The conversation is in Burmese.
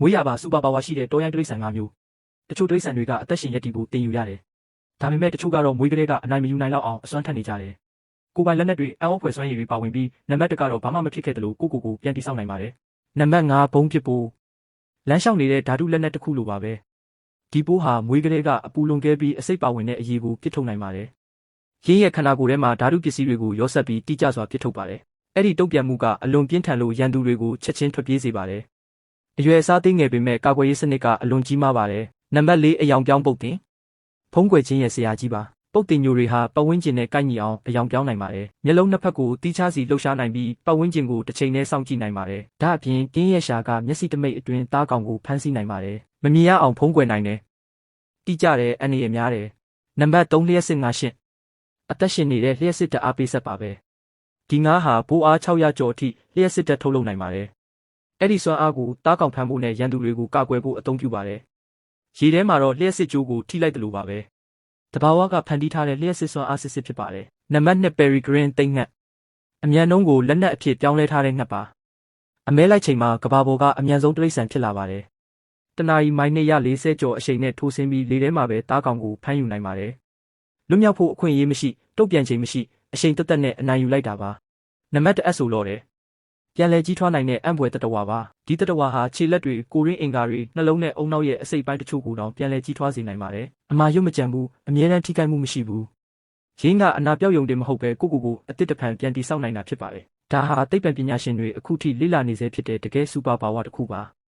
မွေးရပါစူပါပါဝါရှိတဲ့တောရိုင်းတိရစ္ဆာန်၅မျိုးတချို့တိရစ္ဆာန်တွေကအသက်ရှင်ရက်တည်ဖို့တင်ယူရတယ်ဒါပေမဲ့တချို့ကတော့မွေးကလေးကအနိုင်မယူနိုင်လောက်အောင်အစွမ်းထက်နေကြတယ်ကိုယ်ပိုင်လက်နက်တွေအံ့ဩဖွယ်စွမ်းရည်တွေပါဝင်ပြီးနံပါတ်1ကတော့ဘာမှမဖြစ်ခဲ့တယ်လို့ကိုပြန်တည်ဆောက်နိုင်ပါတယ်နံပါတ်5ဘုံဖြစ်ဖို့လမ်းလျှောက်နေတဲ့ဓာတုလက်နက်တစ်ခုလိုပါပဲဒီပိုးဟာမွေးကလေးကအပူလွန်ကဲပြီးအစိတ်ပါဝင်တဲ့အရည်ကိုပြစ်ထုတ်နိုင်ပါတယ်ရင်းရဲ့ခန္ဓာကိုယ်ထဲမှာဓာတုပစ္စည်းတွေကိုရောစပ်ပြီးတိကျစွာပြစ်ထုတ်ပါတယ်အဲ့ဒီတုံ့ပြန်မှုကအလွန်ပြင်းထန်လို့ရန်သူတွေကိုချက်ချင်းထွက်ပြေးစေပါတယ်အရွယ်အစားသေးငယ်ပေမဲ့ကာကွယ်ရေးစနစ်ကအလွန်ကြီးမားပါတယ်နံပါတ်4အယောင်ပြောင်းပုတ်တင်ဖုံးကွယ်ခြင်းရဲ့ဆရာကြီးပါပုတ်တင်ညိုတွေဟာပတ်ဝန်းကျင်နဲ့ကိုက်ညီအောင်အယောင်ပြောင်းနိုင်ပါတယ်မျက်လုံးနှစ်ဖက်ကိုတီးခြားစီလှုပ်ရှားနိုင်ပြီးပတ်ဝန်းကျင်ကိုတစ်ချိန်နဲ့စောင့်ကြည့်နိုင်ပါတယ်ဒါအပြင်ကင်းရဲ့ရှာကမျက်စိတမိတ်အတွင်းသားကောင်ကိုဖမ်းဆီးနိုင်ပါတယ်မမြင်ရအောင်ဖုံးကွယ်နိုင်တယ်တိကျတဲ့အန္တရာယ်များတယ်နံပါတ်3လျှက်စစ်ငါရှင်အသက်ရှင်နေတဲ့လျှက်စစ်တအားပေးဆက်ပါပဲဒီငါးဟာပိုးအား600ကျော်အထိလျှက်စစ်တက်ထုတ်လုပ်နိုင်ပါတယ်အဲ့ဒီစွမ်းအားကိုသားကောင်ဖမ်းဖို့နဲ့ရန်သူတွေကိုကာကွယ်ဖို့အသုံးပြုပါတယ်ရေထဲမှာတော့လျှက်စစ်ကြိုးကိုထိလိုက်တယ်လို့ပါပဲတဘာဝကဖန်တီးထားတဲ့လျှက်စစ်စွမ်းအားစစ်ဖြစ်ပါတယ်နံပါတ်2 Peregrine သိမ့်ငှက်အမြန်နှုံးကိုလက်နက်အဖြစ်ပြောင်းလဲထားတဲ့ငှက်ပါအမဲလိုက်ချိန်မှာကဘာပေါ်ကအမြန်ဆုံးတိရစ္ဆာန်ဖြစ်လာပါတယ်တနာရီမိုင်240ကျော်အချိန်နဲ့ထိုးဆင်းပြီးလေထဲမှာပဲသားကောင်ကိုဖမ်းယူနိုင်ပါတယ်လွတ်မြောက်ဖို့အခွင့်အရေးမရှိတုတ်ပြန်ချိန်မရှိအချိန်တက်တက်နဲ့အနိုင်ယူလိုက်တာပါနံပါတ်1ဆိုတော့တယ်ပြန်လဲကြီးထွားနိုင်တဲ့အံ့ဖွယ်တတဝါပါဒီတတဝါဟာခြေလက်တွေကိုရင်းအင်္ဂါတွေနှလုံးနဲ့အုံနောက်ရဲ့အစိတ်ပိုင်းတချို့ကိုတောင်ပြန်လဲကြီးထွားစေနိုင်ပါတယ်အမာရွတ်မကြံဘူးအမြဲတမ်းထိခိုက်မှုမရှိဘူးရင်းကအနာပြောက်ယုံတင်မဟုတ်ပဲကိုအတစ်တဖန်ပြန်တည်ဆောက်နိုင်တာဖြစ်ပါတယ်ဒါဟာသိပ္ပံပညာရှင်တွေအခုထိလေ့လာနေဆဲဖြစ်တဲ့တကယ်စူပါပါဝါတစ်ခုပါ